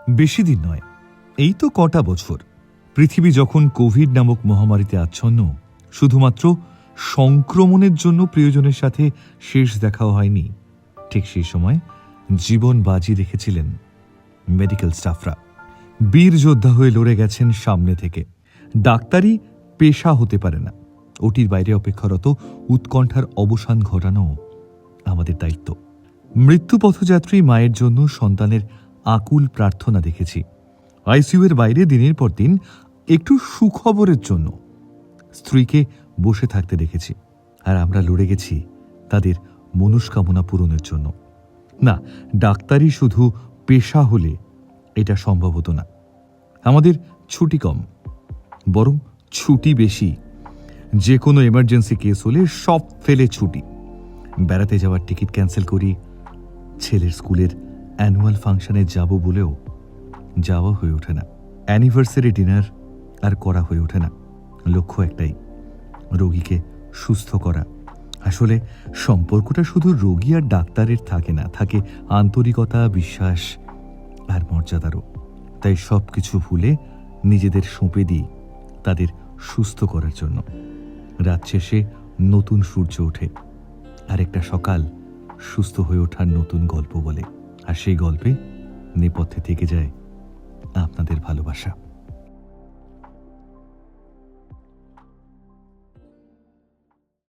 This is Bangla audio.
বেশি দিন নয়, এই তো কটা বছর। পৃথিবী যখন কোভিড নামক মহামারীতে আচ্ছন্ন, শুধুমাত্র সংক্রমণের জন্য প্রিয়জনের সাথে শেষ দেখাও হয়নি। ঠিক সেই সময় জীবন বাজি রেখেছিলেন মেডিকেল স্টাফরা। বীর যোদ্ধা হয়ে লড়ে গেছেন সামনে থেকে। ডাক্তারি পেশা হতে পারে না, ওটির বাইরে অপেক্ষারত উৎকণ্ঠার অবসান ঘটানো আমাদের দায়িত্ব। মৃত্যু পথযাত্রী মায়ের জন্য সন্তানের আকুল প্রার্থনা দেখেছি। আইসিইউ এর বাইরে দিনের পর দিন একটু সুখবরের জন্য স্ত্রীকে বসে থাকতে দেখেছি। আর আমরা লড়ে গেছি তাদের মনস্কামনা পূরণের জন্য। না, ডাক্তারি শুধু পেশা হলে এটা সম্ভব হতো না। আমাদের ছুটি কম, বরং ছুটি বেশি। যে কোনো এমার্জেন্সি কেস হলে সব ফেলে ছুটি। বেড়াতে যাওয়ার টিকিট ক্যান্সেল করি, ছেলের স্কুলের অ্যানুয়াল ফাংশনে যাব বলেও যাওয়া হয়ে ওঠে না। অ্যানিভার্সারি ডিনার আর করা হয়ে ওঠে না। লক্ষ্য একটাই, রোগীকে সুস্থ করা। আসলে সম্পর্কটা শুধু রোগী আর ডাক্তারের থাকে না, থাকে আন্তরিকতা, বিশ্বাস আর মর্যাদারও। তাই সব কিছু ভুলে নিজেদের সঁপে দিই তাদের সুস্থ করার জন্য। রাত শেষে নতুন সূর্য ওঠে, আর একটা সকাল সুস্থ হয়ে ওঠার নতুন গল্প বলে। আর সেই গল্পে নেপথ্যে থেকে যায় আপনাদের ভালোবাসা।